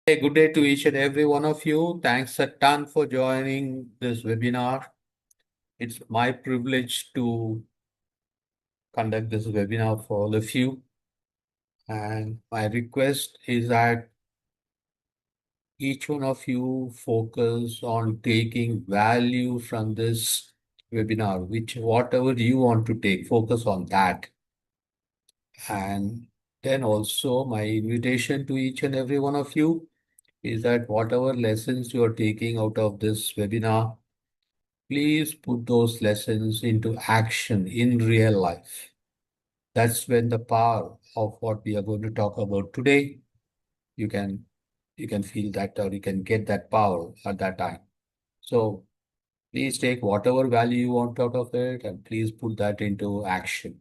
Hey, good day to each and every one of you. Thanks a ton for joining this webinar. It's my privilege to conduct this webinar for all of you. And my request is that each one of you focus on taking value from this webinar, whatever you want to take, focus on that. And then also my invitation to each and every one of you is that whatever lessons you are taking out of this webinar, please put those lessons into action in real life. That's when the power of what we are going to talk about today, you can feel that, or you can get that power at that time. So please take whatever value you want out of it and please put that into action.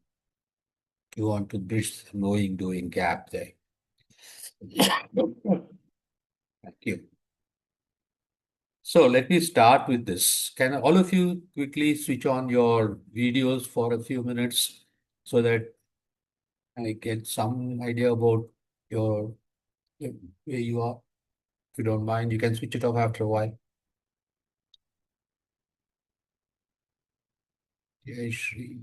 You want to bridge the knowing doing gap there. Thank you. So let me start with this. Can all of you quickly switch on your videos for a few minutes so that I get some idea about your where you are? If you don't mind, you can switch it off after a while. Jai Shri.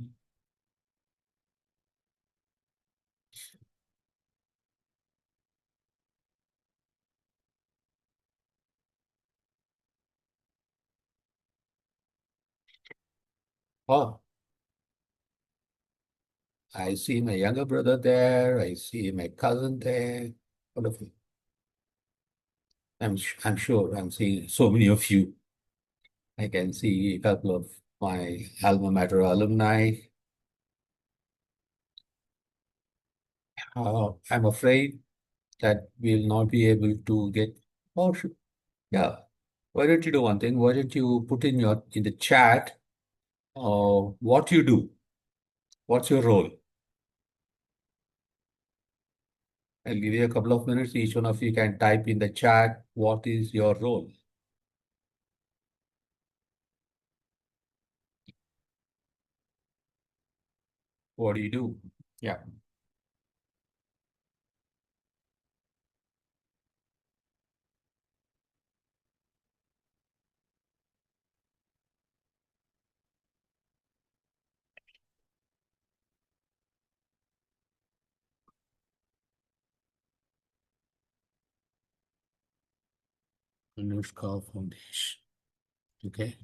Oh, I see my younger brother there. I see my cousin there. Wonderful. I'm sure I'm seeing so many of you. I can see a couple of my alma mater alumni. I'm afraid that we'll not be able to get. Oh, yeah. Why don't you do one thing? Why don't you put in the chat what you do? What's your role? I'll give you a couple of minutes. Each one of you can type in the chat what is your role. What do you do? Yeah. Anushka Foundation. Okay.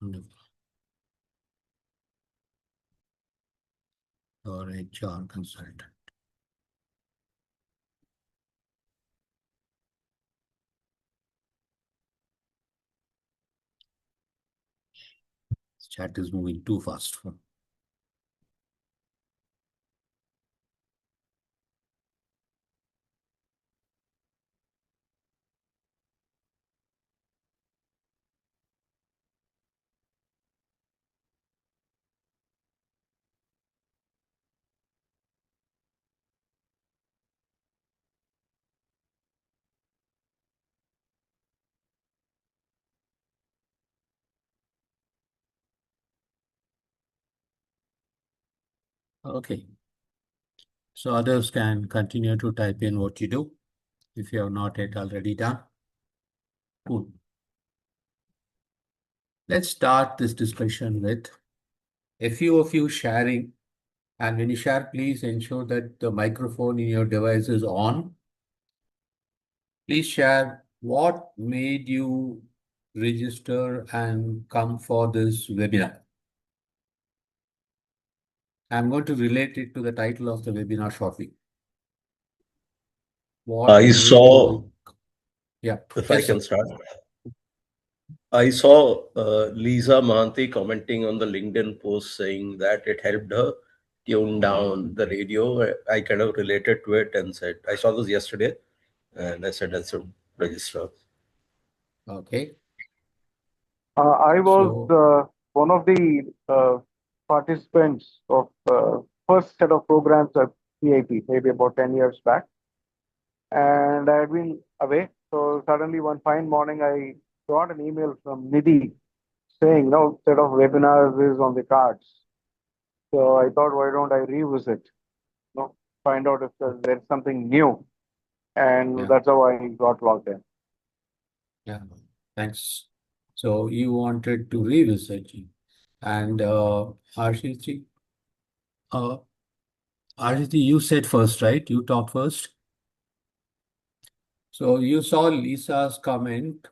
Wonderful. Or HR consultant. This chat is moving too fast. Okay. So others can continue to type in what you do if you have not yet already done. Cool. Let's start this discussion with a few of you sharing. And when you share, please ensure that the microphone in your device is on. Please share what made you register and come for this webinar. I'm going to relate it to the title of the webinar shortly. What I made saw, you? Yeah. if I Yes, can sir. start, I saw Lisa Mahanti commenting on the LinkedIn post saying that it helped her tune down the radio. I kind of related to it and said, I saw this yesterday and I said, I should register. Okay. I was So, one of the participants of first set of programs at CIP, maybe about 10 years back. And I had been away. So suddenly one fine morning, I got an email from Nidhi saying, no, set of webinars is on the cards. So I thought, why don't I revisit? No, find out if there's something new. And Yeah. that's how I got logged in. Yeah, thanks. So you wanted to revisit it. And Arshiti, uh, Arshiti, you said first, right? You talked first. So you saw Lisa's comment.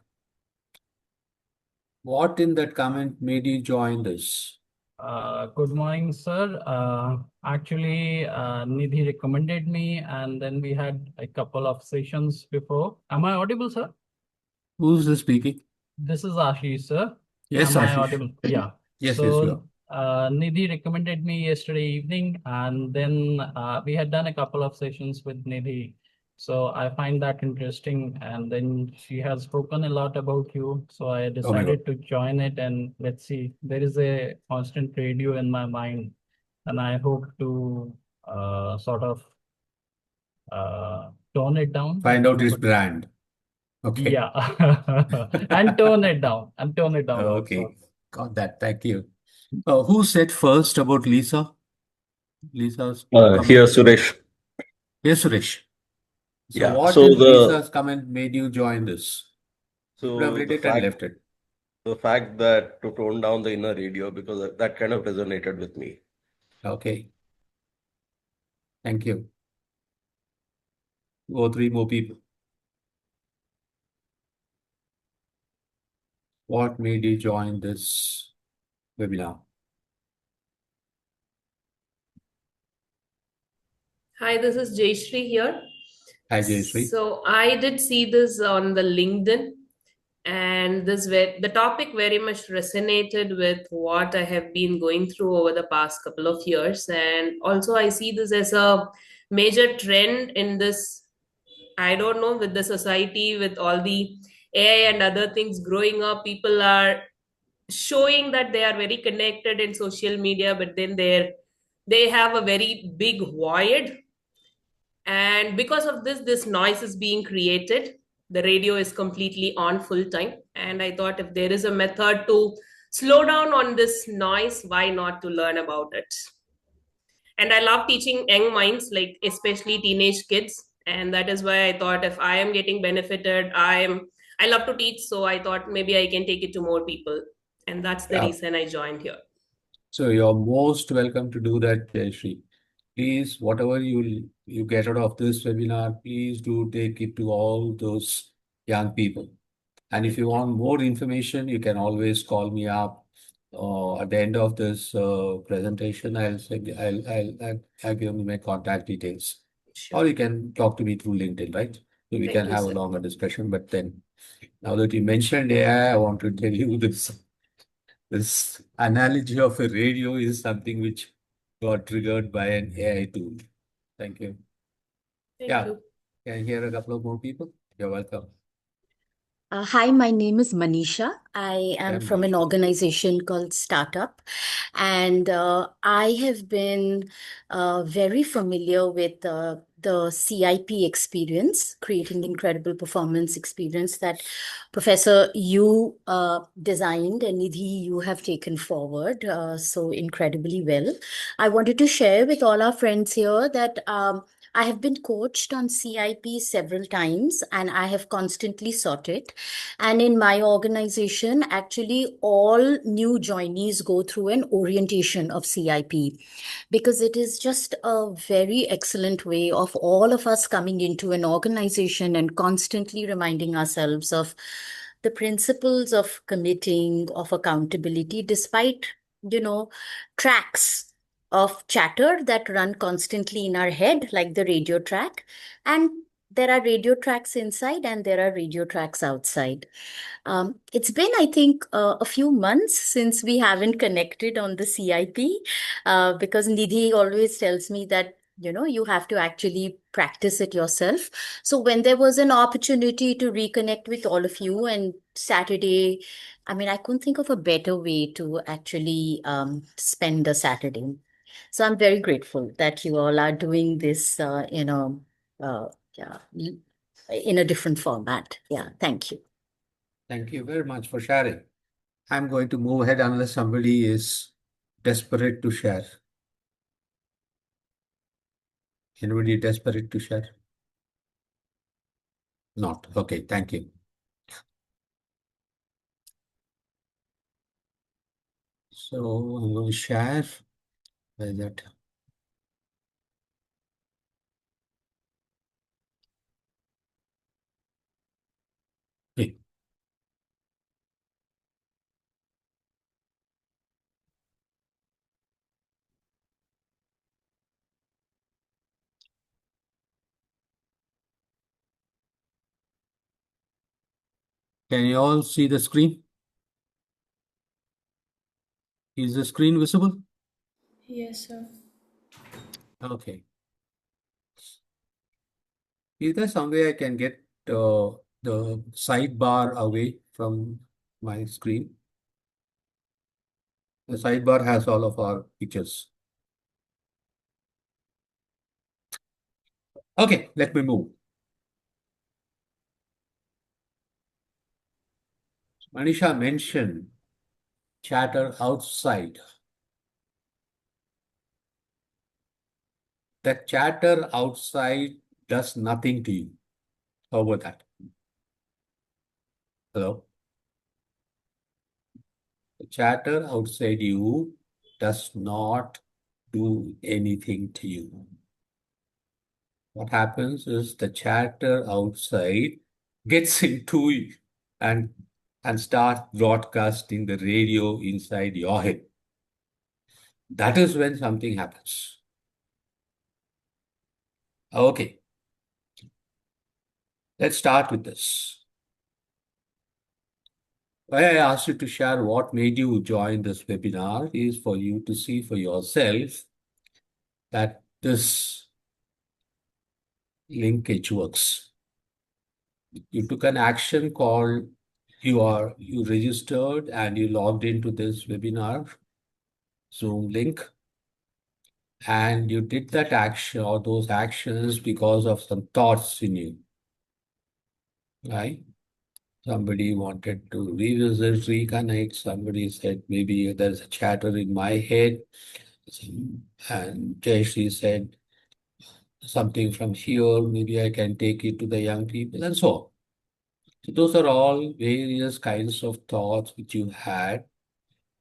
What in that comment made you join this? Good morning, sir. Actually, Nidhi recommended me, and then we had a couple of sessions before. Am I audible, sir? Who's this speaking? This is Ashish, sir. Yes, Am I Ashish. audible? Yeah. Yes, yes, you are. So, Nidhi recommended me yesterday evening, and then we had done a couple of sessions with Nidhi. So I find that interesting, and then she has spoken a lot about you. So I Oh my God. decided to join it, and let's see. There is a constant radio in my mind, and I hope to sort of tone it down. Find out No, his but brand. Okay. yeah, and tone it down, Okay. also. Got that. Thank you. Who said first about Lisa? Lisa's Here, comment? Suresh. Yes, Suresh. So Yeah. what So in Lisa's comment made you join this? You could have so read the it and fact left it. the fact that to tone down the inner radio, because that kind of resonated with me. Okay. Thank you. 2 or 3 more people. What made you join this webinar? Hi, this is Jayshree here. Hi, Jayashree. So I did see this on the LinkedIn, and the topic very much resonated with what I have been going through over the past couple of years. And also, I see this as a major trend in this, I don't know, with the society, with all the AI and other things growing up, people are showing that they are very connected in social media, but then they have a very big void, and because of this noise is being created. The radio is completely on full time, and I thought if there is a method to slow down on this noise, why not to learn about it. And I love teaching young minds, like especially teenage kids, and that is why I thought if I am getting benefited, I love to teach, so I thought maybe I can take it to more people, and that's the Yeah. reason I joined here. So you're most welcome to do that, Jayashree. Please, whatever you get out of this webinar, please do take it to all those young people. And if you want more information, you can always call me up. At the end of this presentation, I'll give you my contact details. Sure. Or you can talk to me through LinkedIn, right? So we Thank can you, have a sir. longer discussion. But then, now that you mentioned AI, I want to tell you this analogy of a radio is something which got triggered by an AI tool. Thank you. Thank Yeah. you. Can I hear a couple of more people? You're welcome. Hi, my name is Manisha. I am Yeah, from an Manisha. organization called Startup, and I have been very familiar with the CIP experience, creating incredible performance experience that Professor you designed and Nidhi you have taken forward so incredibly well. I wanted to share with all our friends here that I have been coached on CIP several times and I have constantly sought it. And in my organization, actually, all new joinees go through an orientation of CIP because it is just a very excellent way of all of us coming into an organization and constantly reminding ourselves of the principles of committing, of accountability, despite, tracks of chatter that run constantly in our head, like the radio track. And there are radio tracks inside and there are radio tracks outside. It's been, I think, a few months since we haven't connected on the CIP because Nidhi always tells me that, you have to actually practice it yourself. So when there was an opportunity to reconnect with all of you and Saturday, I mean, I couldn't think of a better way to actually spend a Saturday. So I'm very grateful that you all are doing this, yeah, in a different format. Yeah, thank you. Thank you very much for sharing. I'm going to move ahead unless somebody is desperate to share. Anybody desperate to share? Not. Okay, thank you. So I'm going to share with that. Okay. Can you all see the screen? Is the screen visible? Yes, sir. Okay. Is there some way I can get the sidebar away from my screen? The sidebar has all of our pictures. Okay, let me move. Manisha mentioned chatter outside. The chatter outside does nothing to you. How about that? Hello? The chatter outside you does not do anything to you. What happens is the chatter outside gets into you and starts broadcasting the radio inside your head. That is when something happens. Okay, let's start with this. Why I asked you to share what made you join this webinar is for you to see for yourself that this linkage works. You took an action called you registered and you logged into this webinar Zoom link, and you did that action or those actions because of some thoughts in you, right? Somebody wanted to revisit, reconnect. Somebody said maybe there's a chatter in my head. And Jayashree said something from here, maybe I can take it to the young people and so on. So those are all various kinds of thoughts which you had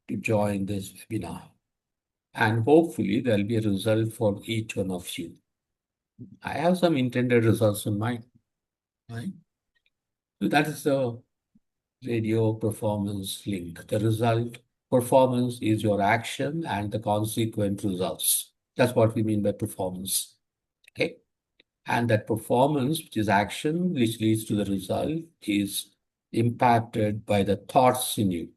to join this webinar. And hopefully there'll be a result for each one of you. I have some intended results in mind, right? So that is the radio performance link. The result performance is your action and the consequent results. That's what we mean by performance. Okay. And that performance, which is action, which leads to the result, is impacted by the thoughts in you.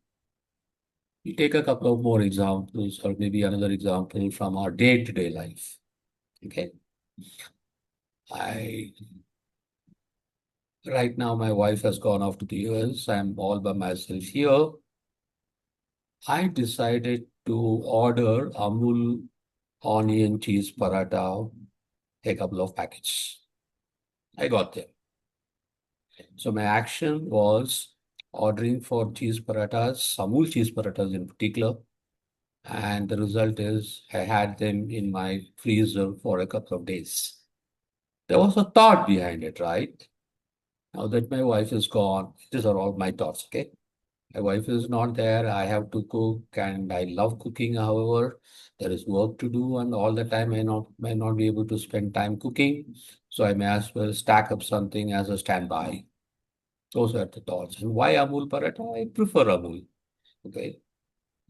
We take a couple of more examples, or maybe another example from our day-to-day life. Okay. Right now, my wife has gone off to the US. I'm all by myself here. I decided to order Amul onion cheese paratha, a couple of packets. I got them. So my action was ordering for cheese parathas, Amul cheese parathas in particular. And the result is I had them in my freezer for a couple of days. There was a thought behind it, right? Now that my wife is gone, these are all my thoughts, okay? My wife is not there. I have to cook, and I love cooking. However, there is work to do, and all the time I may not be able to spend time cooking. So I may as well stack up something as a standby. Those are the thoughts. And why Amul paratha? I prefer Amul. Okay,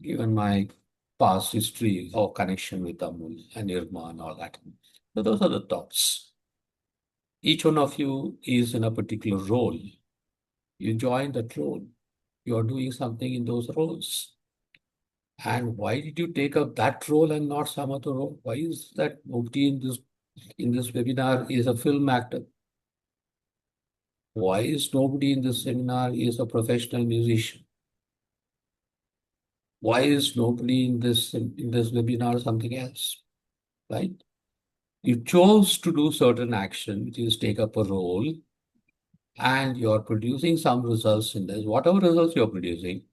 given my past history or connection with Amul and Irma and all that. So those are the thoughts. Each one of you is in a particular role. You join that role. You are doing something in those roles. And why did you take up that role and not some other role? Why is that nobody in this webinar is a film actor? Why is nobody in this seminar is a professional musician? Why is nobody in this webinar something else? Right? You chose to do certain action, which is take up a role, and you're producing some results in this, whatever results you're producing.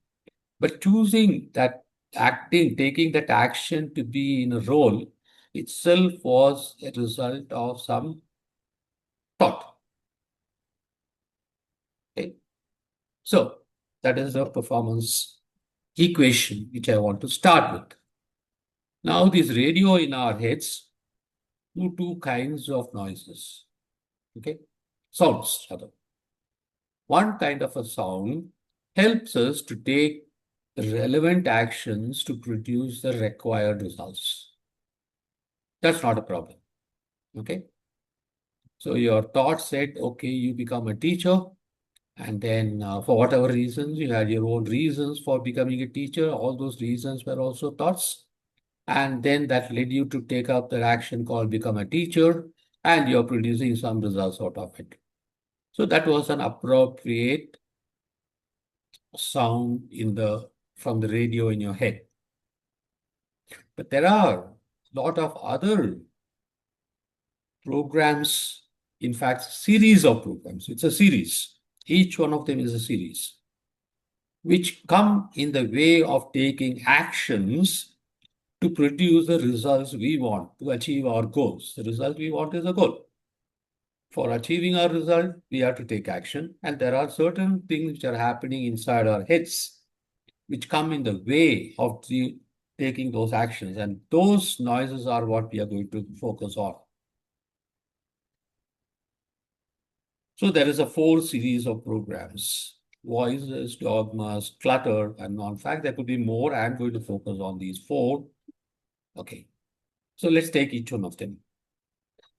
But choosing that acting, taking that action to be in a role itself was a result of some thought. Okay. So that is the performance equation which I want to start with. Now this radio in our heads do two kinds of noises. Okay. Sounds rather. One kind of a sound helps us to take the relevant actions to produce the required results. That's not a problem. Okay. So your thought said, okay, you become a teacher. And then for whatever reasons, you had your own reasons for becoming a teacher. All those reasons were also thoughts. And then that led you to take up that action called become a teacher. And you're producing some results out of it. So that was an appropriate sound from the radio in your head. But there are a lot of other programs, in fact, series of programs. It's a series. Each one of them is a series, which come in the way of taking actions to produce the results we want, to achieve our goals. The result we want is a goal. For achieving our result, we have to take action. And there are certain things which are happening inside our heads, which come in the way of taking those actions. And those noises are what we are going to focus on. So there is a 4 series of programs: voices, dogmas, clutter, and non-fact. There could be more. I'm going to focus on these 4. Okay. So let's take each one of them.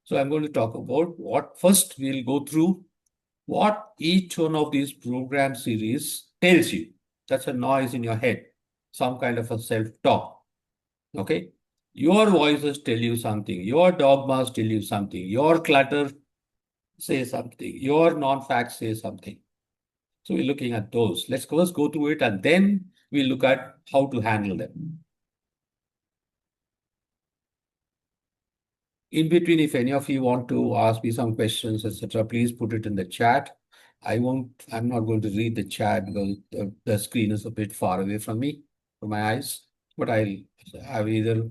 So I'm going to talk about what first we'll go through what each one of these program series tells you. That's a noise in your head, some kind of a self-talk. Okay. Your voices tell you something. Your dogmas tell you something. Your clutter say something. Your non-facts say something. So we're looking at those. Let's first go through it and then we'll look at how to handle them. In between, if any of you want to ask me some questions, etc., please put it in the chat. I'm not going to read the chat because the screen is a bit far away from me, from my eyes, but I'll either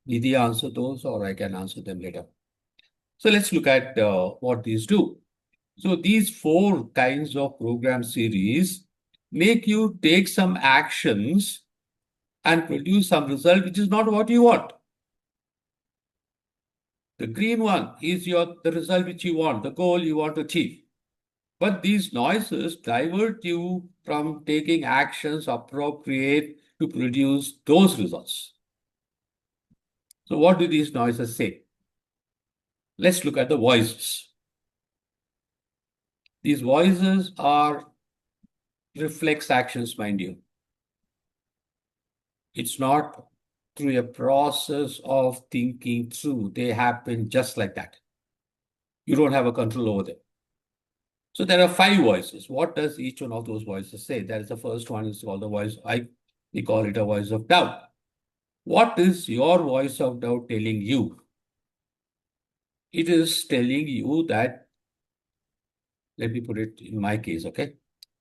Nidhi answer those or I can answer them later. So let's look at what these do. So these 4 kinds of program series make you take some actions and produce some result which is not what you want. The green one is the result which you want, the goal you want to achieve. But these noises divert you from taking actions appropriate to produce those results. So what do these noises say? Let's look at the voices. These voices are reflex actions, mind you. It's not through a process of thinking through. They happen just like that. You don't have a control over them. So there are 5 voices. What does each one of those voices say? That is the first one, is called the voice. We call it a voice of doubt. What is your voice of doubt telling you? It is telling you that, let me put it in my case, okay?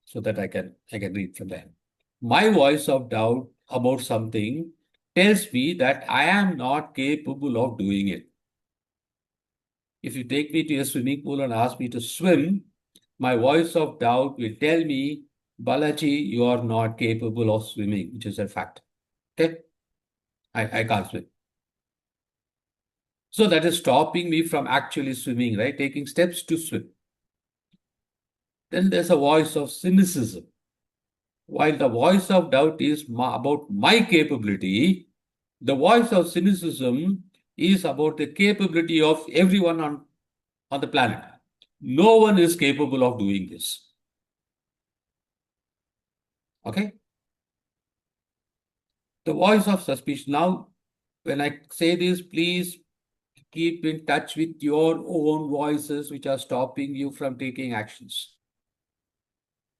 So that I can read from there. My voice of doubt about something tells me that I am not capable of doing it. If you take me to a swimming pool and ask me to swim, my voice of doubt will tell me, Balaji, you are not capable of swimming, which is a fact. Okay? I can't swim. So that is stopping me from actually swimming, right? Taking steps to swim. Then there's a voice of cynicism. While the voice of doubt is about my capability, the voice of cynicism is about the capability of everyone on the planet. No one is capable of doing this. Okay? The voice of suspicion. Now, when I say this, please keep in touch with your own voices which are stopping you from taking actions.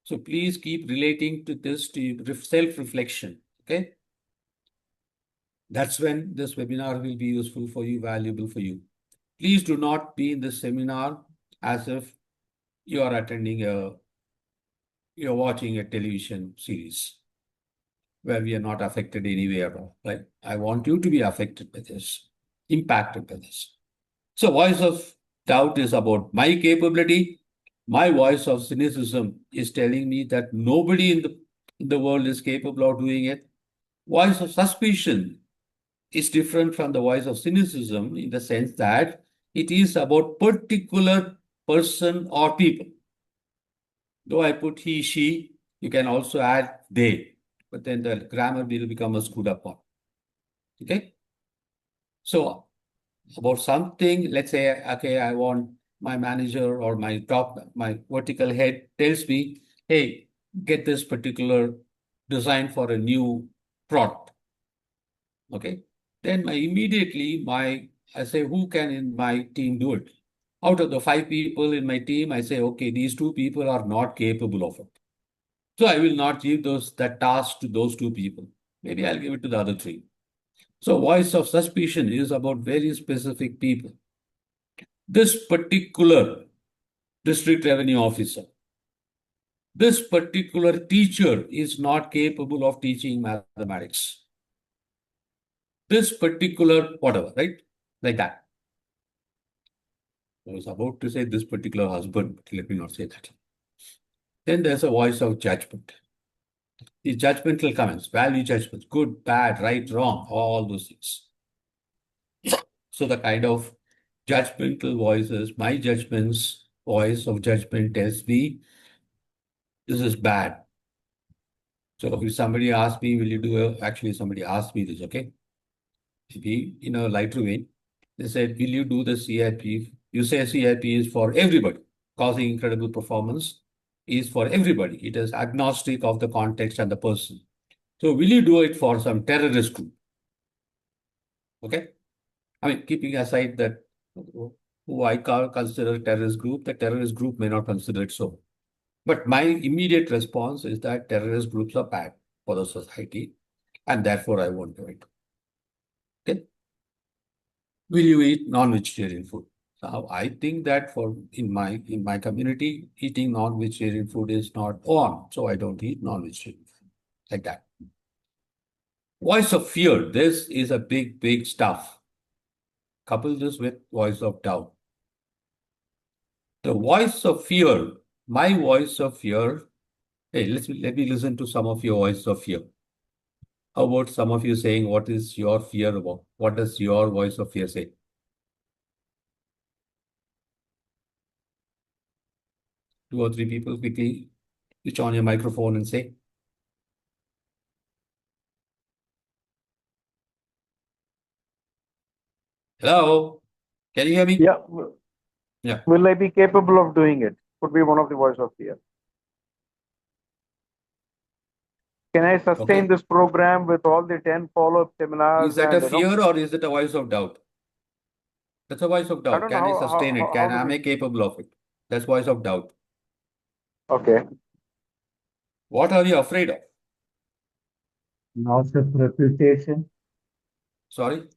So please keep relating to this to self-reflection. Okay? That's when this webinar will be useful for you, valuable for you. Please do not be in this seminar as if you are you're watching a television series where we are not affected anyway at all, right? I want you to be affected by this. impacted by this. So voice of doubt is about my capability. My voice of cynicism is telling me that nobody in the world is capable of doing it. Voice of suspicion is different from the voice of cynicism in the sense that it is about particular person or people. Though I put he, she, you can also add they, but then the grammar will become a screwed up one. Okay? So about something, let's say, okay, I want my manager or my vertical head tells me, hey, get this particular design for a new product. Okay. Then I say, who can in my team do it? Out of the 5 people in my team, I say, okay, these 2 people are not capable of it. So I will not give that task to those 2 people. Maybe I'll give it to the other 3. So voice of suspicion is about very specific people. This particular district revenue officer, this particular teacher is not capable of teaching mathematics. This particular whatever, right? Like that. I was about to say this particular husband, but let me not say that. Then there's a voice of judgment. The judgmental comments, value judgments, good, bad, right, wrong, all those things. So the kind of judgmental voices, my judgment's voice of judgment tells me this is bad. So if somebody asks me, will you do actually somebody asked me this, okay? Maybe in a lighter vein, they said, will you do the CIP? You say CIP is for everybody. Causing incredible performance is for everybody. It is agnostic of the context and the person. So will you do it for some terrorist group? Okay? I mean, keeping aside that who I consider terrorist group, the terrorist group may not consider it so. But my immediate response is that terrorist groups are bad for the society, and therefore I won't do it. Okay? Will you eat non-vegetarian food? So I think that in my community, eating non-vegetarian food is not on, so I don't eat non-vegetarian food. Like that. Voice of fear. This is a big stuff. Couple this with voice of doubt. The voice of fear, my voice of fear. Hey, let me listen to some of your voice of fear. How about some of you saying what is your fear about? What does your voice of fear say? 2 or 3 people quickly switch on your microphone and say. Hello, can you hear me? Yeah. Yeah. Will I be capable of doing it? Could be one of the voice of fear. Can I sustain this program with all the 10 follow-up seminars? Is that a and, fear or is it a voice of doubt? That's a voice of I doubt. don't Can know I sustain it? Am I capable of it? That's voice of doubt. Okay. What are you afraid of? Loss of reputation. Sorry?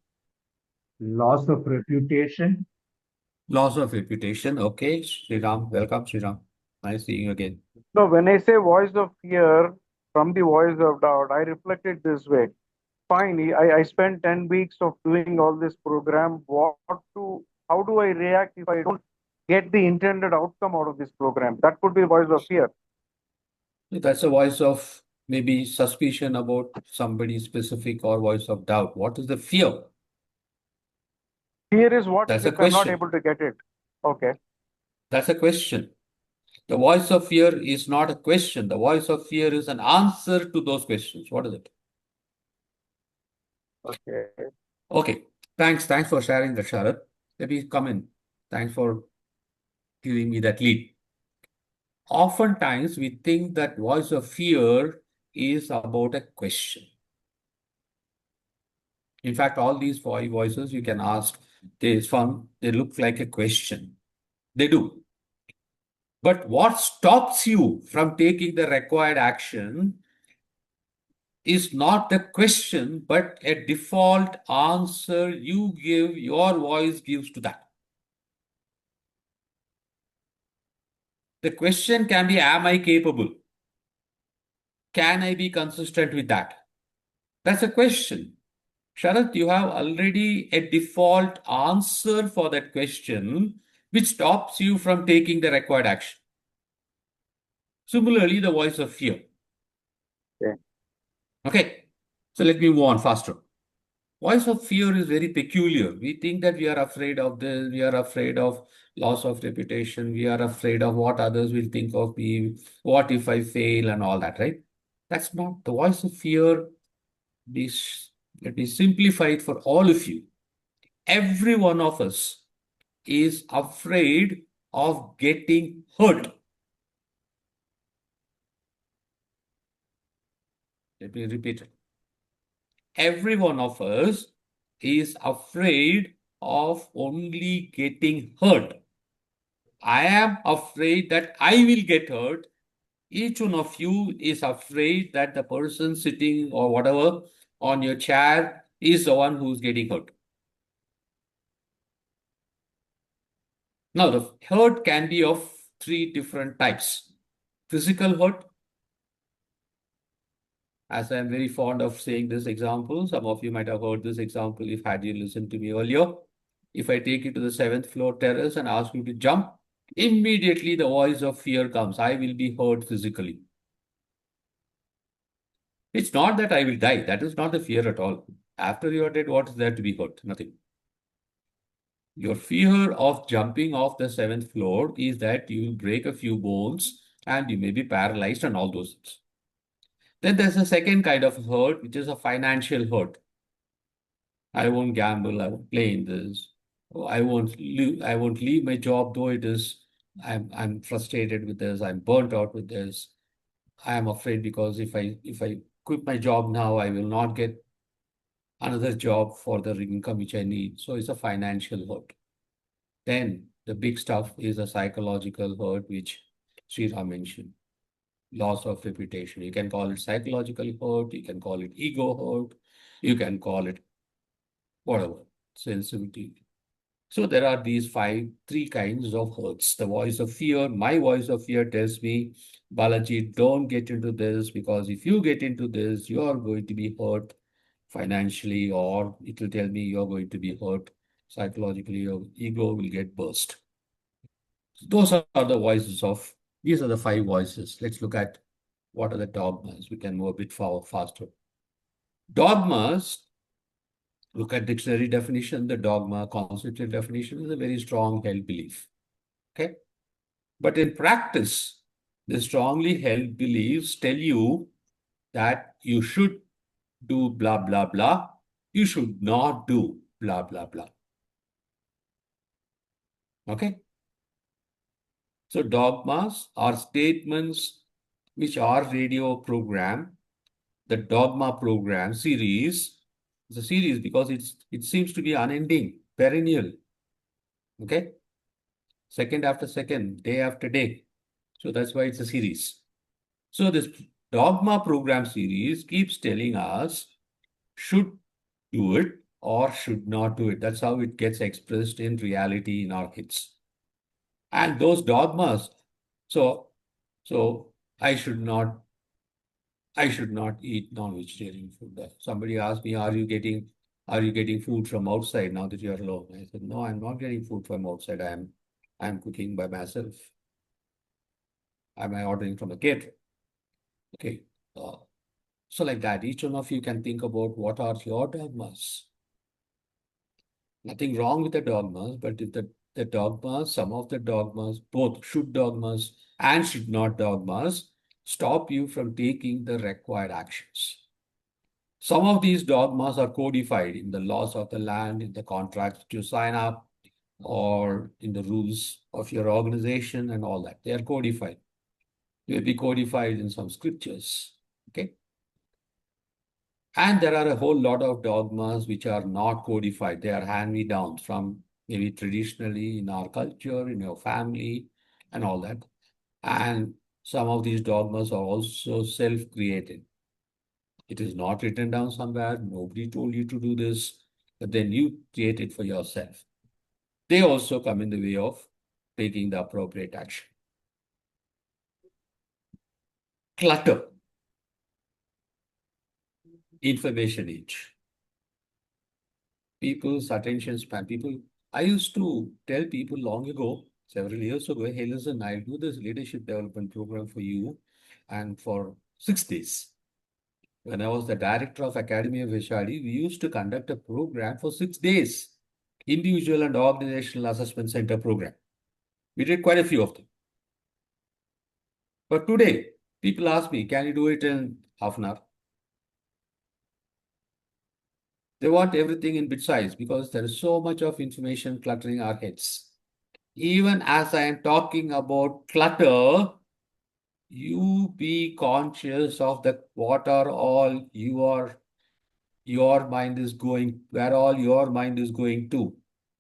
Loss of reputation. Loss of reputation. Okay, Sriram. Welcome, Sriram. Nice seeing you again. No, when I say voice of fear from the voice of doubt, I reflect it this way. Fine, I spent 10 weeks of doing all this program. How do I react if I don't get the intended outcome out of this program? That could be voice of fear. That's a voice of maybe suspicion about somebody specific or voice of doubt. What is the fear? Fear is what That's a if I'm not question. able to get it? Okay. That's a question. The voice of fear is not a question. The voice of fear is an answer to those questions. What is it? Okay. Okay. Thanks for sharing that, Sharad. Let me come in. Thanks for giving me that lead. Oftentimes, we think that voice of fear is about a question. In fact, all these 5 voices you can ask, they look like a question. They do. But what stops you from taking the required action is not the question, but a default answer your voice gives to that. The question can be, am I capable? Can I be consistent with that? That's a question. Sharath, you have already a default answer for that question, which stops you from taking the required action. Similarly, the voice of fear. Okay. Okay. So let me move on faster. Voice of fear is very peculiar. We think that we are afraid of this, we are afraid of loss of reputation, we are afraid of what others will think of me, what if I fail, and all that, right? That's not the voice of fear. This, let me simplify it for all of you. Every one of us is afraid of getting hurt. Let me repeat it. Every one of us is afraid of only getting hurt. I am afraid that I will get hurt. Each one of you is afraid that the person sitting or whatever on your chair is the one who's getting hurt. Now, the hurt can be of three different types. Physical hurt, as I am very fond of saying this example, some of you might have heard this example if had you listened to me earlier. If I take you to the 7th floor terrace and ask you to jump, immediately the voice of fear comes. I will be hurt physically. It's not that I will die. That is not the fear at all. After you are dead, what is there to be hurt? Nothing. Your fear of jumping off the 7th floor is that you will break a few bones and you may be paralyzed and all those things. Then there's a second kind of hurt, which is a financial hurt. I won't gamble. I won't play in this. Oh, I won't leave my job, though it is. I'm frustrated with this. I'm burnt out with this. I am afraid because if I quit my job now, I will not get another job for the income which I need. So it's a financial hurt. Then the big stuff is a psychological hurt, which Sriram mentioned. Loss of reputation. You can call it psychological hurt. You can call it ego hurt. You can call it whatever, sensitivity. So there are these three kinds of hurts. The voice of fear, my voice of fear tells me, Balaji, don't get into this because if you get into this, you are going to be hurt financially, or it will tell me you're going to be hurt psychologically, your ego will get burst. Those are the these are the 5 voices. Let's look at what are the dogmas. We can move a bit faster. Dogmas, look at dictionary definition. The dogma, conceptual definition is a very strong held belief. Okay. But in practice, the strongly held beliefs tell you that you should do blah, blah, blah. You should not do blah, blah, blah. Okay. So dogmas are statements which are radio program. The dogma program series is a series because it seems to be unending, perennial. Okay. Second after second, day after day. So that's why it's a series. So this dogma program series keeps telling us should do it or should not do it. That's how it gets expressed in reality in our kids. And those dogmas, so I should not eat non-vegetarian food. Somebody asked me, are you getting food from outside now that you're alone? I said, no, I'm not getting food from outside. I'm cooking by myself. Am I ordering from a caterer? Okay. So like that, each one of you can think about what are your dogmas. Nothing wrong with the dogmas, but if the dogmas, some of the dogmas, both should dogmas and should not dogmas, stop you from taking the required actions. Some of these dogmas are codified in the laws of the land, in the contracts you sign up, or in the rules of your organization and all that. They are codified. They will be codified in some scriptures. Okay. And there are a whole lot of dogmas which are not codified. They are hand-me-downs from maybe traditionally in our culture, in your family, and all that. And some of these dogmas are also self-created. It is not written down somewhere. Nobody told you to do this, but then you create it for yourself. They also come in the way of taking the appropriate action. Clutter. Information age. people's attention span. I used to tell people long ago, several years ago, hey, listen, I'll do this leadership development program for you and for 6 days. When I was the director of Academy of HRD, we used to conduct a program for 6 days, individual and organizational assessment center program. We did quite a few of them. But today, people ask me, can you do it in half an hour? They want everything in bit size because there is so much of information cluttering our heads. Even as I am talking about clutter, you be conscious of that what are all your mind is going, where all your mind is going to,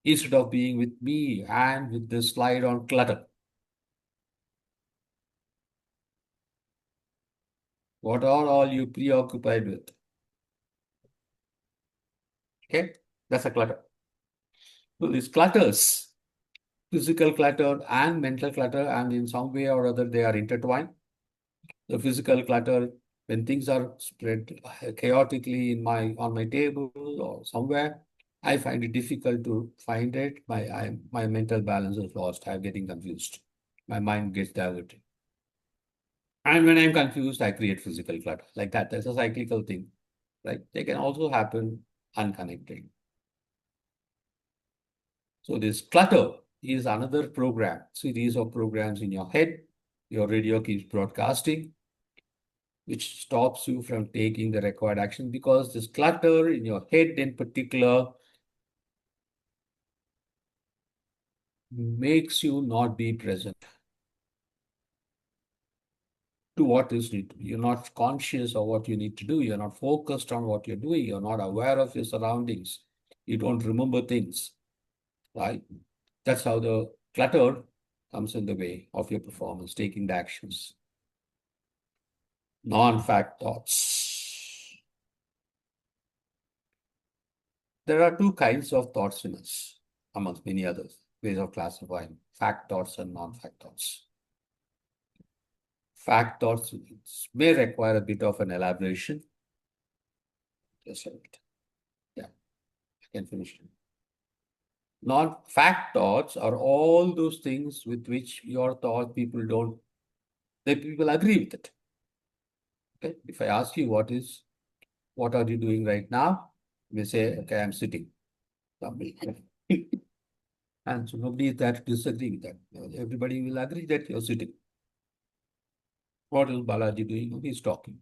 instead of being with me and with the slide on clutter. What are all you preoccupied with? Okay, that's a clutter. So these clutters, physical clutter and mental clutter, and in some way or other, they are intertwined. The physical clutter, when things are spread chaotically on my table or somewhere, I find it difficult to find it. My mental balance is lost. I'm getting confused. My mind gets diverted. And when I'm confused, I create physical clutter. Like that. That's a cyclical thing. Right? They can also happen unconnected. So this clutter is another program, series of programs in your head. Your radio keeps broadcasting, which stops you from taking the required action because this clutter in your head in particular makes you not be present to what is needed. You're not conscious of what you need to do. You're not focused on what you're doing. You're not aware of your surroundings. You don't remember things, right? That's how the clutter comes in the way of your performance, taking the actions. Non-fact thoughts. There are two kinds of thoughts in us, amongst many others, ways of classifying fact thoughts and non-fact thoughts. Fact thoughts may require a bit of an elaboration. Just a bit. Yeah, I can finish it. Non-fact thoughts are all those things with which your thought people agree with it. Okay, if I ask you what are you doing right now? You say, okay, I'm sitting. And so nobody is that disagree with that. Everybody will agree that you're sitting. What is Balaji doing? He's talking.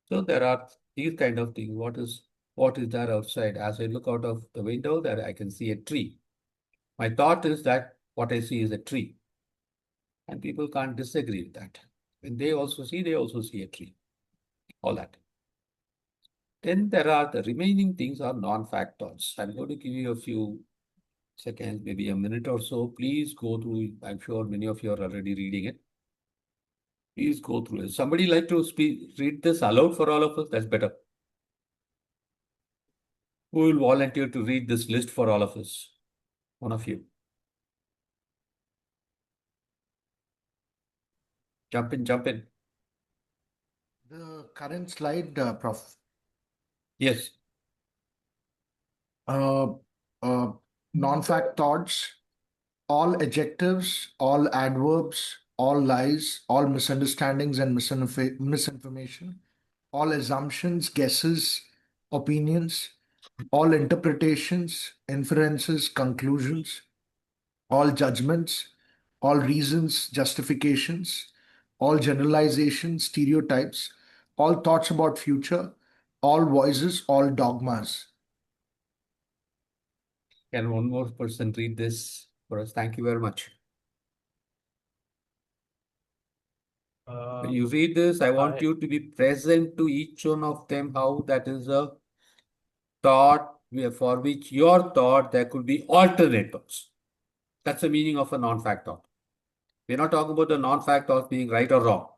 So there are these kind of things. What is there outside? As I look out of the window, there I can see a tree. My thought is that what I see is a tree. And people can't disagree with that. When they also see a tree. All that. Then there are the remaining things are non-fact thoughts. I'm going to give you a few seconds, maybe a minute or so. Please go through. I'm sure many of you are already reading it. Please go through it. Somebody like to read this aloud for all of us? That's better. Who will volunteer to read this list for all of us? One of you. Jump in, jump in. The current slide, Prof. Yes. Non-fact thoughts, all adjectives, all adverbs, all lies, all misunderstandings and misinformation, all assumptions, guesses, opinions, all interpretations, inferences, conclusions, all judgments, all reasons, justifications, all generalizations, stereotypes, all thoughts about future, all voices, all dogmas. Can one more person read this for us? Thank you very much. When you read this, I want you to be present to each one of them, how that is a thought for which your thought, there could be alternate thoughts. That's the meaning of a non-fact thought. We're not talking about the non-fact thoughts being right or wrong.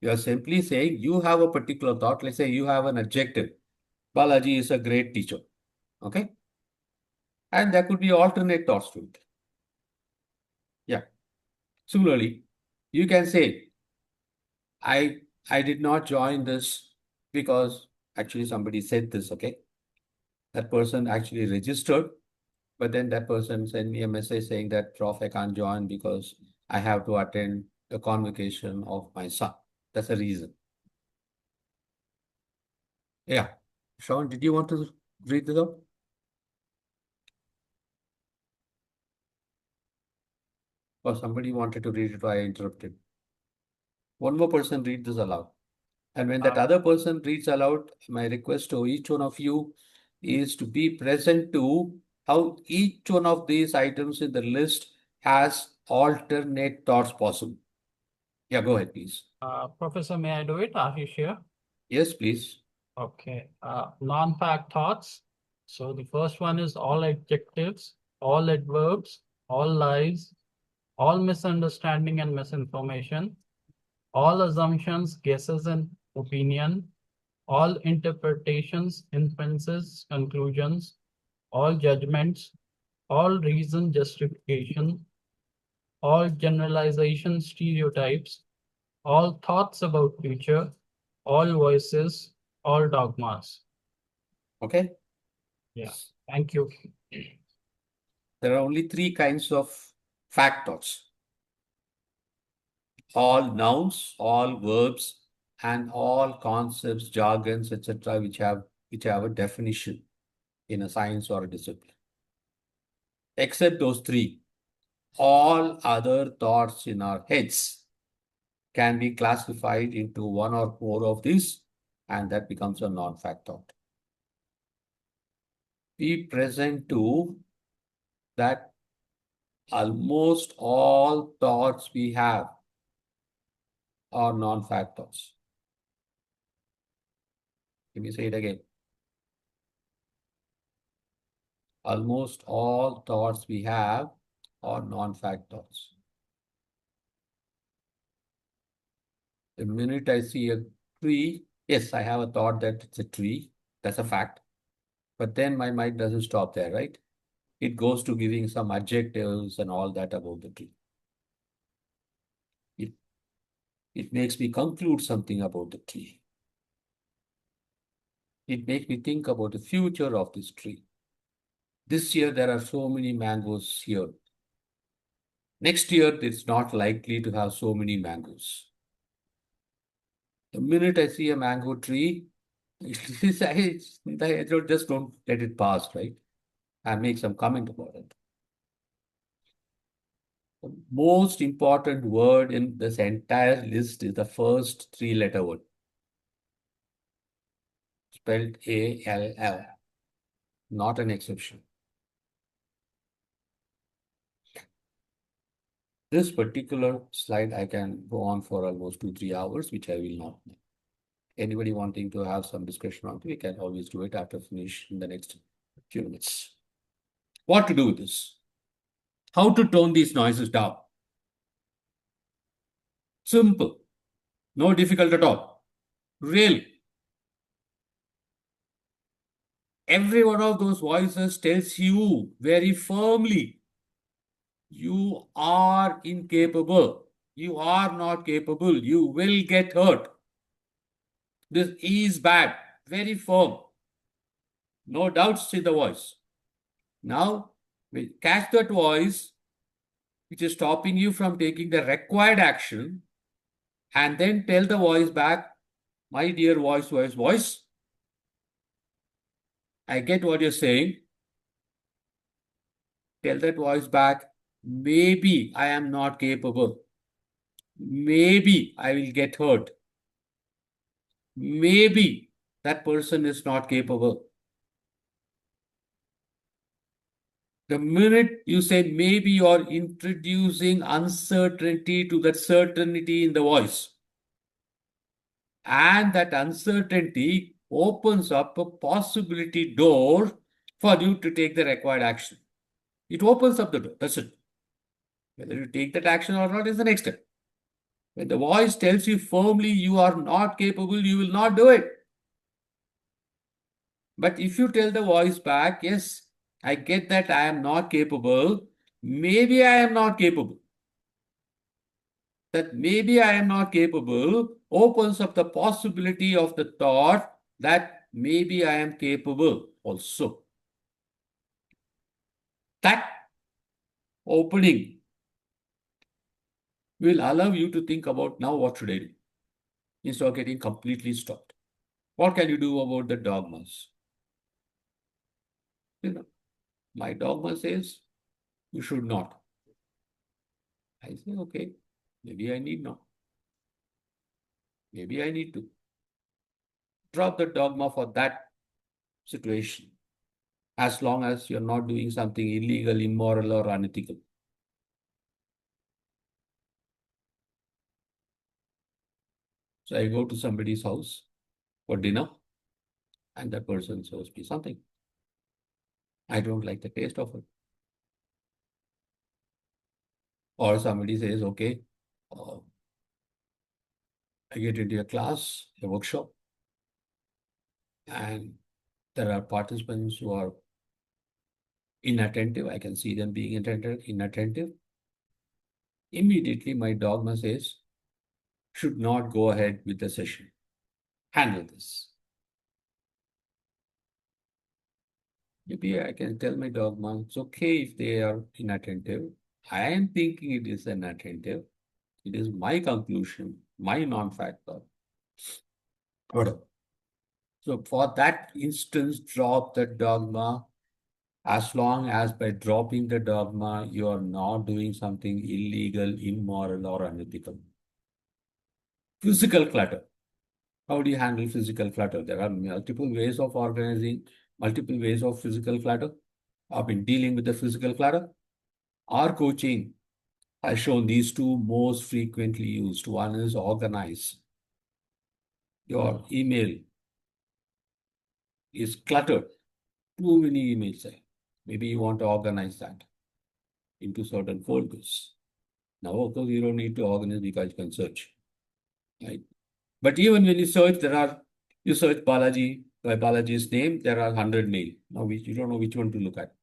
You are simply saying you have a particular thought. Let's say you have an adjective. Balaji is a great teacher. Okay? And there could be alternate thoughts to it. Yeah. Similarly, you can say, I did not join this because actually somebody said this, okay? That person actually registered, but then that person sent me a message saying that, Prof, I can't join because I have to attend the convocation of my son. That's the reason. Yeah. Sean, did you want to read this out? Or somebody wanted to read it, I interrupted. One more person read this aloud. And when that other person reads aloud, my request to each one of you is to be present to how each one of these items in the list has alternate thoughts possible. Yeah, go ahead, please. Professor, may I do it? Ashish here. Yes, please. Okay. Non-fact thoughts. So the first one is all adjectives, all adverbs, all lies, all misunderstanding and misinformation, all assumptions, guesses, and opinion, all interpretations, inferences, conclusions, all judgments, all reason, justification, all generalization, stereotypes, all thoughts about future, all voices, all dogmas. Okay. Yeah, thank you. There are only three kinds of fact thoughts. All nouns, all verbs, and all concepts, jargons, etc., which have a definition in a science or a discipline. Except those three, all other thoughts in our heads can be classified into one or more of these, and that becomes a non-fact thought. Be present to that almost all thoughts we have are non-fact thoughts. Let me say it again. Almost all thoughts we have are non-fact thoughts. The minute I see a tree, yes, I have a thought that it's a tree. That's a fact. But then my mind doesn't stop there, right? It goes to giving some adjectives and all that about the tree. It makes me conclude something about the tree. It makes me think about the future of this tree. This year, there are so many mangoes here. Next year, it's not likely to have so many mangoes. The minute I see a mango tree, I just don't let it pass, right? I make some comment about it. The most important word in this entire list is the first three-letter word, spelled A-L-L, not an exception. This particular slide, I can go on for almost 2-3 hours, which I will not. Anybody wanting to have some discussion on it, we can always do it after finish in the next few minutes. What to do with this? How to tone these noises down? Simple. No difficult at all. Real. Every one of those voices tells you very firmly, you are incapable. You are not capable. You will get hurt. This is bad. Very firm. No doubts in the voice. Now, we catch that voice, which is stopping you from taking the required action, and then tell the voice back, my dear voice, I get what you're saying. Tell that voice back, maybe I am not capable. Maybe I will get hurt. Maybe that person is not capable. The minute you say maybe, you're introducing uncertainty to that certainty in the voice. And that uncertainty opens up a possibility door for you to take the required action. It opens up the door. That's it. Whether you take that action or not is the next step. When the voice tells you firmly you are not capable, you will not do it. But if you tell the voice back, yes, I get that I am not capable, maybe I am not capable. That maybe I am not capable opens up the possibility of the thought that maybe I am capable. also. That opening will allow you to think about now what should I do instead of getting completely stopped. What can you do about the dogmas? My dogma says you should not. I say, okay, maybe I need not. Maybe I need to drop the dogma for that situation, as long as you're not doing something illegal, immoral, or unethical. So I go to somebody's house for dinner, and that person serves me something. I don't like the taste of it. Or somebody says, okay, I get into a class, a workshop, and there are participants who are inattentive. I can see them being inattentive. Immediately, my dogma says, should not go ahead with the session. Handle this. Maybe I can tell my dogma, it's okay if they are inattentive. I am thinking it is inattentive. It is my conclusion, my non-factor. Whatever. So for that instance, drop the dogma. As long as by dropping the dogma, you are not doing something illegal, immoral, or unethical. Physical clutter. How do you handle physical clutter? There are multiple ways of organizing, multiple ways of physical clutter. I've been dealing with the physical clutter. Our coaching has shown these two most frequently used. One is organize. Your email is cluttered. Too many emails there. Maybe you want to organize that into certain folders. Now, of course, you don't need to organize because you can search, right? But even when you search, you search Balaji, by Balaji's name, there are 100 names. Now, you don't know which one to look at.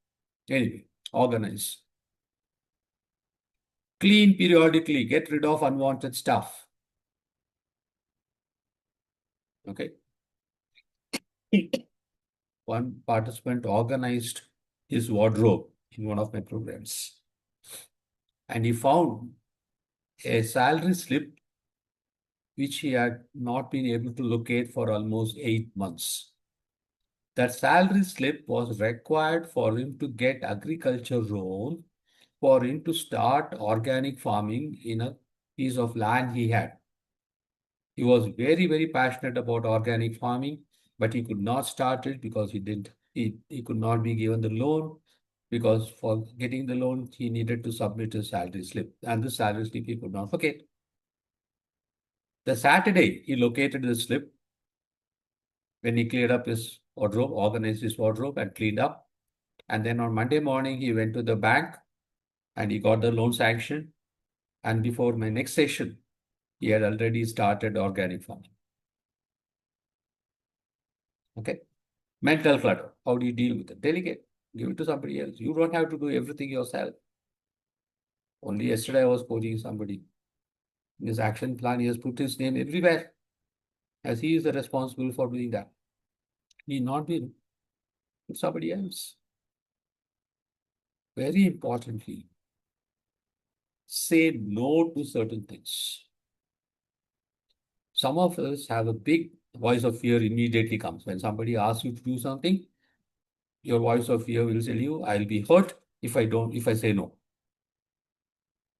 Anyway, organize. Clean periodically, get rid of unwanted stuff. Okay. One participant organized his wardrobe in one of my programs. And he found a salary slip which he had not been able to locate for almost 8 months. That salary slip was required for him to get agriculture loan, for him to start organic farming in a piece of land he had. He was very, very passionate about organic farming, but he could not start it because he could not be given the loan, because for getting the loan, he needed to submit a salary slip, and the salary slip he could not forget. The Saturday, he located the slip when he cleared up his wardrobe, organized his wardrobe and cleaned up. And then on Monday morning, he went to the bank and he got the loan sanction. And before my next session, he had already started organic farming. Okay. Mental clutter. How do you deal with it? Delegate. Give it to somebody else. You don't have to do everything yourself. Only yesterday I was coaching somebody. In his action plan, he has put his name everywhere, as he is the responsible for doing that. He not be with somebody else. Very importantly, say no to certain things. Some of us have a big voice of fear immediately comes. When somebody asks you to do something, your voice of fear will tell you, I'll be hurt if I say no.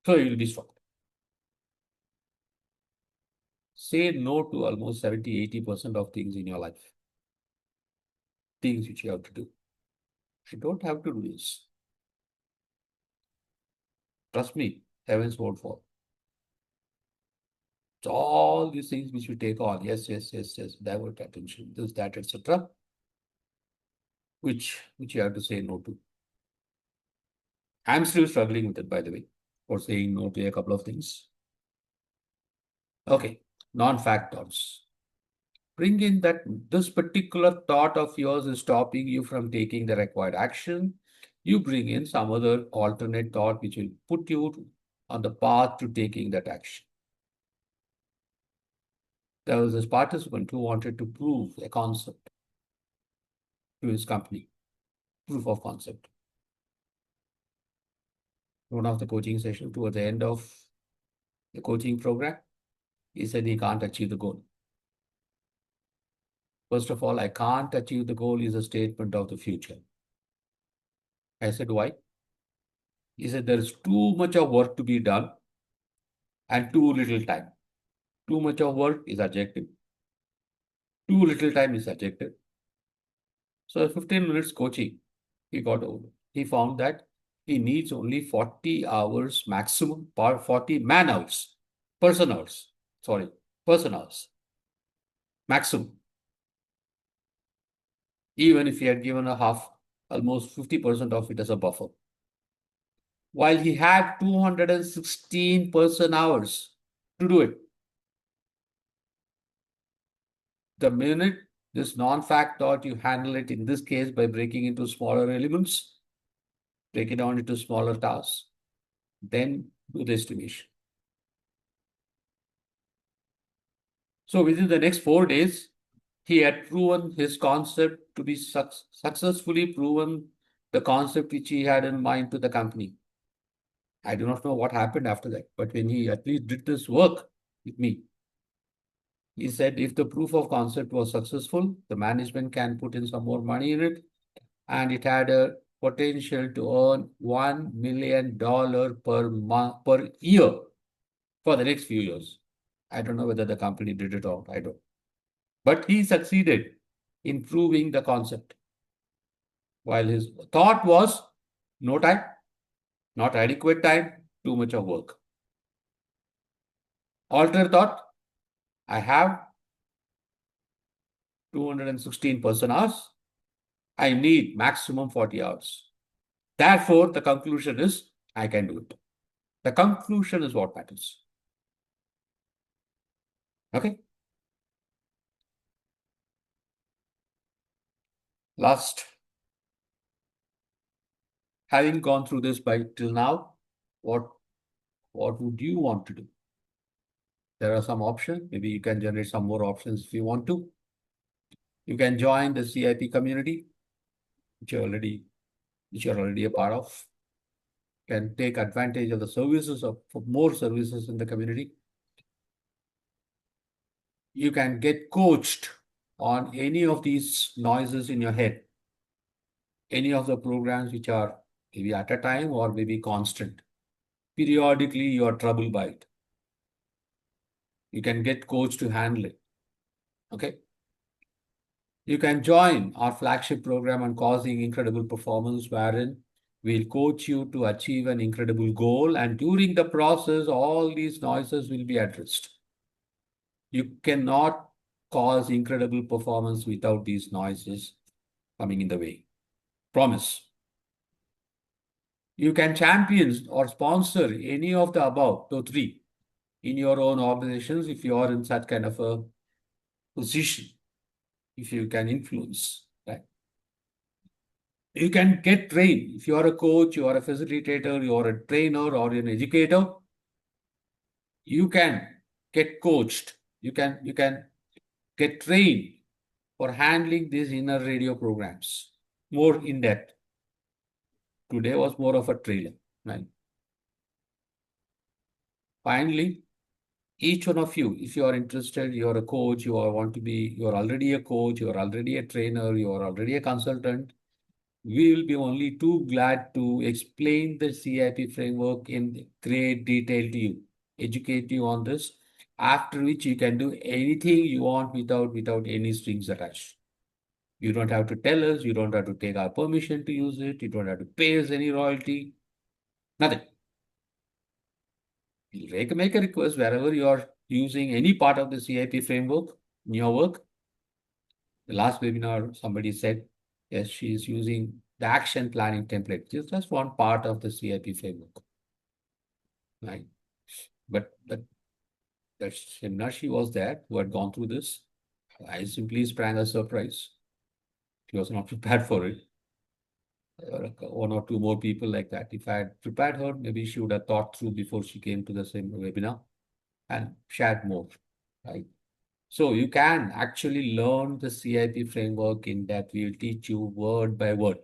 So you will be stopped. Say no to almost 70-80% of things in your life. Things which you have to do. You don't have to do this. Trust me, heavens won't fall. So all these things which you take on, yes, divert attention, this, that, etc., which you have to say no to. I'm still struggling with it, by the way, for saying no to a couple of things. Okay, non-fact thoughts. Bring in that this particular thought of yours is stopping you from taking the required action. You bring in some other alternate thought which will put you on the path to taking that action. There was this participant who wanted to prove a concept. to his company, proof of concept. One of the coaching sessions towards the end of the coaching program, he said he can't achieve the goal. First of all, I can't achieve the goal is a statement of the future. I said, why? He said, there is too much of work to be done and too little time. Too much of work is adjective. Too little time is adjective. So 15 minutes coaching, he got over. He found that he needs only 40 hours maximum, 40 man hours, person hours, maximum. Even if he had given a half, almost 50% of it as a buffer. While he had 216 person hours to do it. The minute this non-fact thought, you handle it in this case by breaking into smaller elements, break it down into smaller tasks, then do the estimation. So within the next 4 days, he had proven his concept to be successfully proven the concept which he had in mind to the company. I do not know what happened after that, but when he at least did this work with me, he said if the proof of concept was successful, the management can put in some more money in it, and it had a potential to earn $1 million per year for the next few years. I don't know whether the company did it or I don't. But he succeeded in proving the concept. While his thought was no time, not adequate time, too much of work. Alter thought, I have 216 person hours. I need maximum 40 hours. Therefore, the conclusion is I can do it. The conclusion is what matters. Okay. Last, having gone through this by till now, what would you want to do? There are some options. Maybe you can generate some more options if you want to. You can join the CIP community, which you're already a part of. You can take advantage of the services for more services in the community. You can get coached on any of these noises in your head, any of the programs which are maybe at a time or maybe constant. Periodically, you are troubled by it. You can get coached to handle it. Okay. You can join our flagship program on causing incredible performance, wherein we'll coach you to achieve an incredible goal. And during the process, all these noises will be addressed. You cannot cause incredible performance without these noises coming in the way. Promise. You can champion or sponsor any of the above, the three, in your own organizations if you are in such kind of a position, if you can influence, right? You can get trained. If you are a coach, you are a facilitator, you are a trainer or an educator, you can get coached. You can get trained for handling these inner radio programs more in depth. Today was more of a trailer, right? Finally, each one of you, if you are interested, you are a coach, you are already a coach, you are already a trainer, you are already a consultant, we will be only too glad to explain the CIP framework in great detail to you, educate you on this, after which you can do anything you want without any strings attached. You don't have to tell us, you don't have to take our permission to use it, you don't have to pay us any royalty, nothing. You make a request wherever you are using any part of the CIP framework in your work. The last webinar, somebody said, yes, she is using the action planning template. It's just one part of the CIP framework, right? But that seminar she was there who had gone through this. I simply sprang a surprise. She was not prepared for it. One or two more people like that. If I had prepared her, maybe she would have thought through before she came to the same webinar and shared more, right? So you can actually learn the CIP framework in depth. We'll teach you word by word.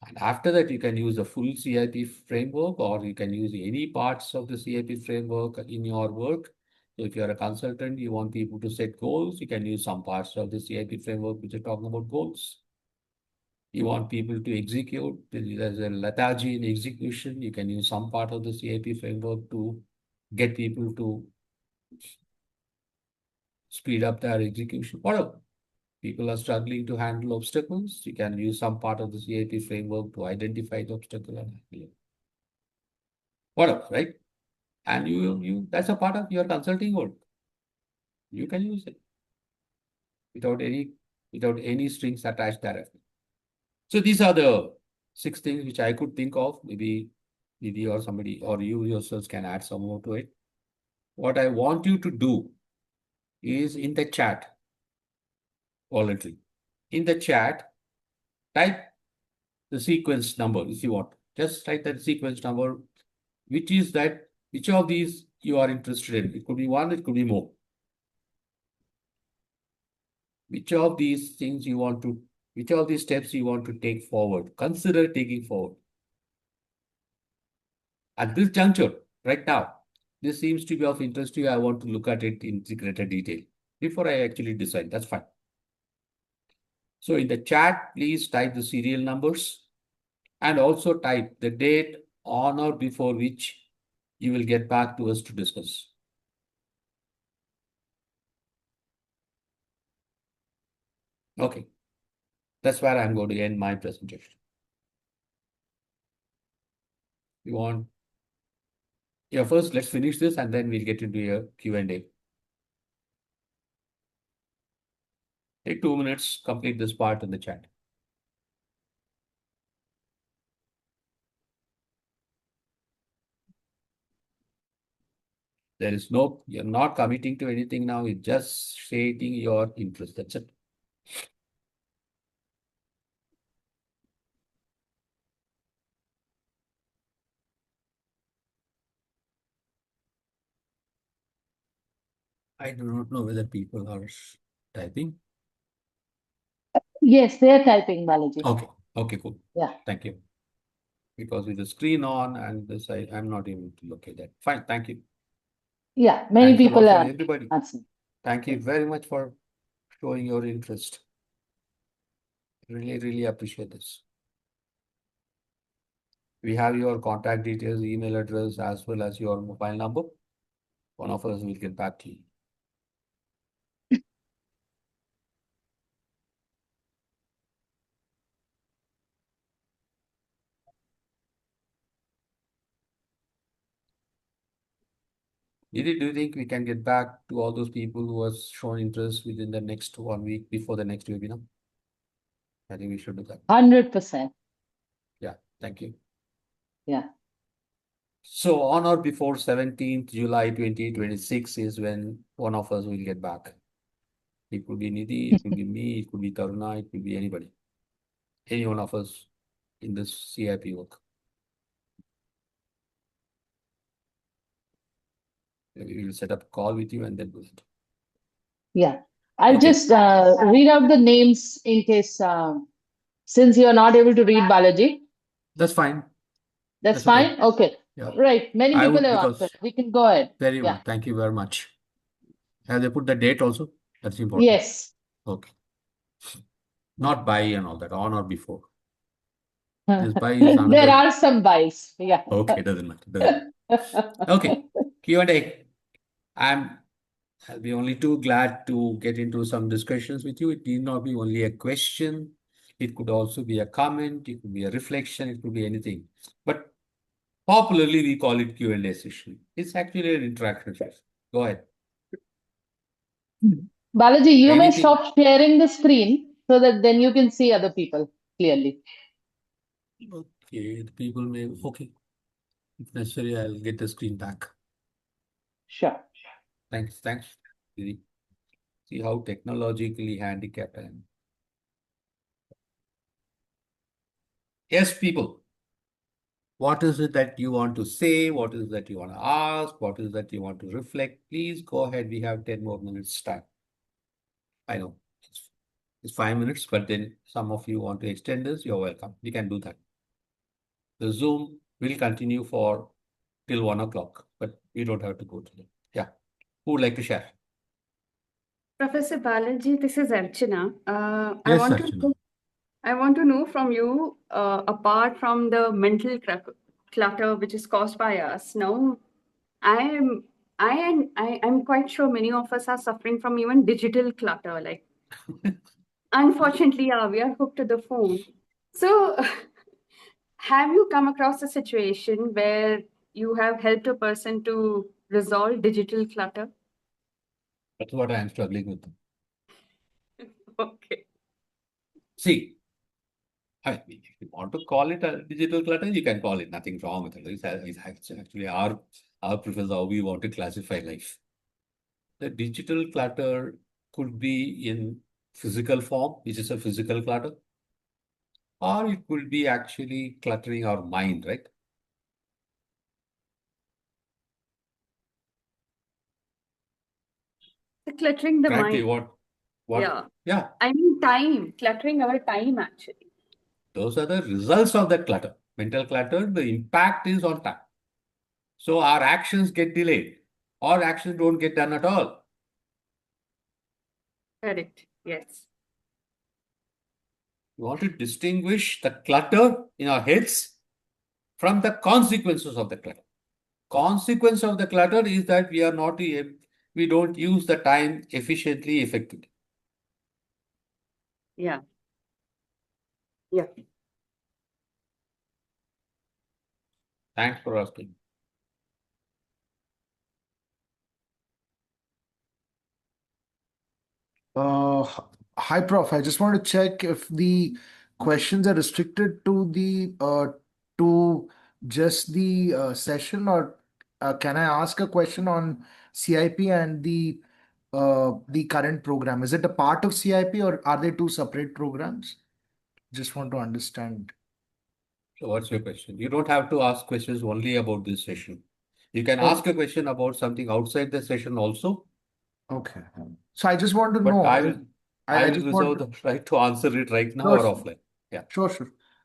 And after that, you can use the full CIP framework, or you can use any parts of the CIP framework in your work. So if you're a consultant, you want people to set goals, you can use some parts of the CIP framework which are talking about goals. You want people to execute, there's a lethargy in execution, you can use some part of the CIP framework to get people to speed up their execution. Whatever. People are struggling to handle obstacles, you can use some part of the CIP framework to identify the obstacle and handle it. Whatever, right? And you that's a part of your consulting work. You can use it without any strings attached directly. So these are the 6 things which I could think of. Maybe Nidhi or somebody or you yourselves can add some more to it. What I want you to do is in the chat, voluntary. In the chat, type the sequence number if you want. Just type that sequence number, which of these you are interested in. It could be one, it could be more. Which of these steps you want to take forward, consider taking forward. At this juncture, right now, this seems to be of interest to you. I want to look at it in greater detail before I actually decide. That's fine. So in the chat, please type the serial numbers and also type the date on or before which you will get back to us to discuss. Okay. That's where I'm going to end my presentation. You want? Yeah, first let's finish this and then we'll get into a Q&A. Take 2 minutes, complete this part in the chat. You're not committing to anything now, you're just stating your interest. That's it. I do not know whether people are typing. Yes, they are typing, Balaji. Okay, cool. Yeah. Thank you. Because with the screen on and this, I'm not able to look at that. Fine, thank you. Yeah, many Thanks a lot people for are everybody. answering. Thank you very much for showing your interest. Really, really appreciate this. We have your contact details, email address, as well as your mobile number. One of us will get back to you. Nidhi, do you think we can get back to all those people who have shown interest within the next 1 week before the next webinar? I think we should do that. 100%. Yeah, thank you. Yeah. So on or before 17th July 2026 is when one of us will get back. It could be Nidhi, it could be me, it could be Taruna, it could be anybody. Any one of us in this CIP work. We will set up a call with you and then do it. Yeah. I'll Okay. just read out the names in case, since you are not able to read Balaji. That's fine. That's That's okay. fine? Okay. Yeah. Right. Many I people would, have because answered. We can go ahead. very well. Yeah. Thank you very much. Have they put the date also? That's important. Yes. Okay. Not by and all that, on or before. This by is another. There are some buys. Yeah. Okay, doesn't matter. Okay. Q&A. I'll be only too glad to get into some discussions with you. It need not be only a question. It could also be a comment. It could be a reflection. It could be anything. But popularly, we call it Q&A session. It's actually an interaction session. Go ahead. Balaji, you may Anything? stop sharing the screen so that then you can see other people clearly. Okay, the people may. Okay. If necessary, I'll get the screen back. Sure. Thanks. Didi. See how technologically handicapped I am. Yes, people. What is it that you want to say? What is it that you want to ask? What is it that you want to reflect? Please go ahead. We have 10 more minutes time. I know it's 5 minutes, but then some of you want to extend this, you're welcome. We can do that. The Zoom will continue for till 1 o'clock, but you don't have to go today. Yeah. Who would like to share? Professor Balaji, this is Archana. Yes, Archana. I want to know from you, apart from the mental clutter which is caused by us, now I'm quite sure many of us are suffering from even digital clutter. Like, unfortunately, yeah, we are hooked to the phone. So, have you come across a situation where you have helped a person to resolve digital clutter? That's what I am struggling with. Okay. See, if you want to call it a digital clutter, you can call it. Nothing wrong with it. It's actually our preference how we want to classify life. The digital clutter could be in physical form, which is a physical clutter, or it could be actually cluttering our mind, right? Cluttering the Frankly, mind. what? Yeah. I mean, time, cluttering our time actually. Those are the results of that clutter. Mental clutter, the impact is on time. So our actions get delayed or actions don't get done at all. Correct. Yes. We want to distinguish the clutter in our heads from the consequences of the clutter. Consequence of the clutter is that we don't use the time efficiently, effectively. Yeah. Yeah. Thanks for asking. Hi, Prof. I just want to check if the questions are restricted to the to just the session, or can I ask a question on CIP and the current program? Is it a part of CIP or are they two separate programs? Just want to understand. So what's your question? You don't have to ask questions only about this session. You can ask a question about something outside the session also. Okay. So I just want to But know. I will I just just reserve want. the right to answer it right now or offline. Yeah. Sure.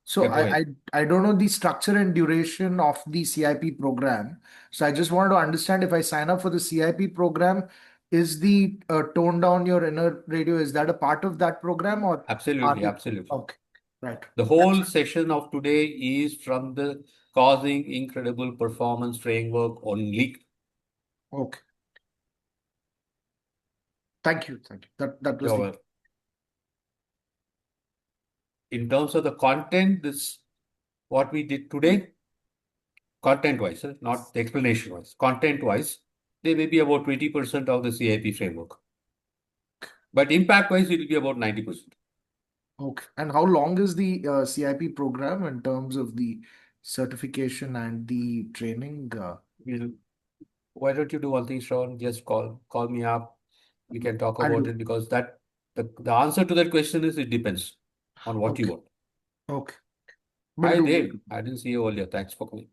So Yeah, go ahead. I don't know the structure and duration of the CIP program. So I just want to understand, if I sign up for the CIP program, is the tone down your inner radio, is that a part of that program, or Absolutely. okay, right. The whole session of today is from the Causing Incredible Performance framework only. Okay. Thank you. That was You're welcome. In terms of the content, what we did today, content-wise, not explanation-wise, content-wise, they may be about 20% of the CIP framework. But impact-wise, it will be about 90%. Okay. And how long is the CIP program in terms of the certification and the training? Why don't you do one thing, Sean? Just call me up. We can talk about it, because the answer to that question is it depends on what you want. Okay. Hi, Dave. I didn't see you earlier. Thanks for coming.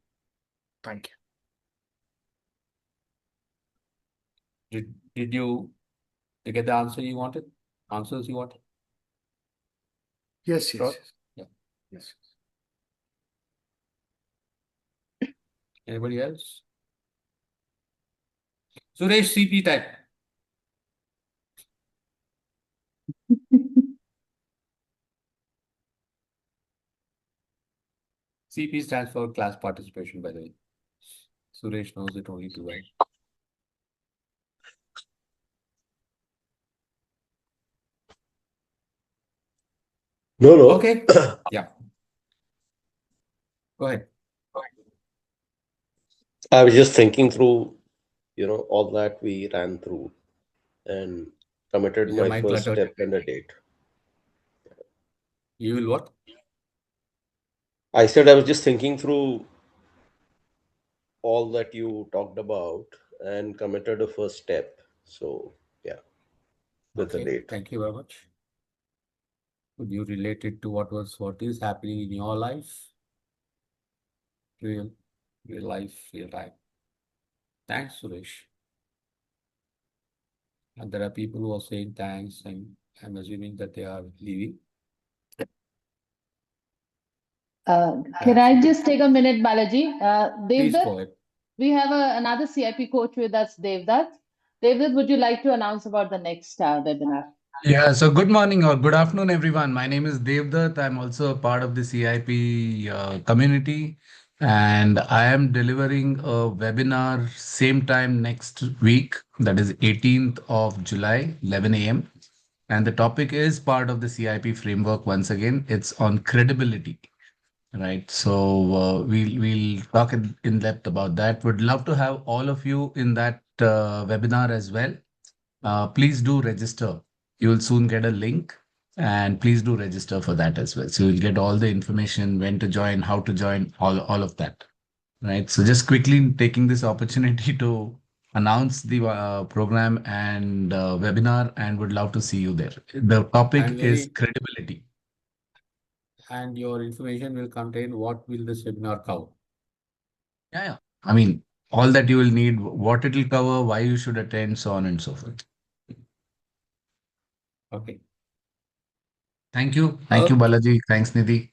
Thank you. Did you get the answer you wanted? Answers you wanted? Yes. Sure? Yeah. Yes. Anybody else? Suresh, CP type. CP stands for class participation, by the way. Suresh knows it only too well. No. Okay. Yeah. Go ahead. I was just thinking through, all that we ran through and committed my first step and a date. You will what? I said I was just thinking through all that you talked about and committed a first step. So, yeah, with a date. Thank you very much. Could you relate it to what is happening in your life? real life, real time. Thanks, Suresh. And there are people who are saying thanks, and I'm assuming that they are leaving. Can I just take a minute, Balaji? Please Devdutt, go ahead. we have another CIP coach with us, Devdutt. Devdutt, would you like to announce about the next webinar? Yeah, so good morning or good afternoon, everyone. My name is Devdutt. I'm also a part of the CIP community, and I am delivering a webinar same time next week, that is 18th of July, 11 a.m. And the topic is part of the CIP framework once again. It's on credibility, right? So we'll talk in depth about that. Would love to have all of you in that webinar as well. Please do register. You will soon get a link, and please do register for that as well. So you'll get all the information, when to join, how to join, all of that, right? So just quickly taking this opportunity to announce the program and webinar, and would love to see you there. The topic And is very, credibility. and your information will contain what will this webinar cover. Yeah. I mean, all that you will need, what it will cover, why you should attend, so on and so forth. Okay. Thank you. Thank you, Balaji. Thanks, Nidhi.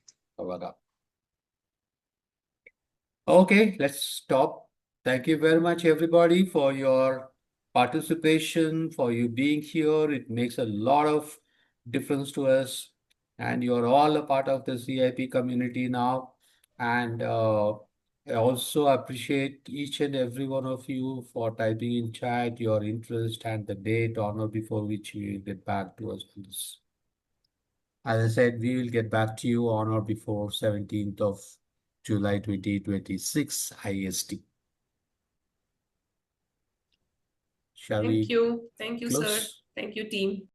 Okay, let's stop. Thank you very much, everybody, for your participation, for you being here. It makes a lot of difference to us. And you're all a part of the CIP community now. And I also appreciate each and every one of you for typing in chat your interest and the date on or before which you will get back to us on this. As I said, we will get back to you on or before 17th of July 2026 IST. Shall Thank we you. Thank you, sir. close? Thank you, team.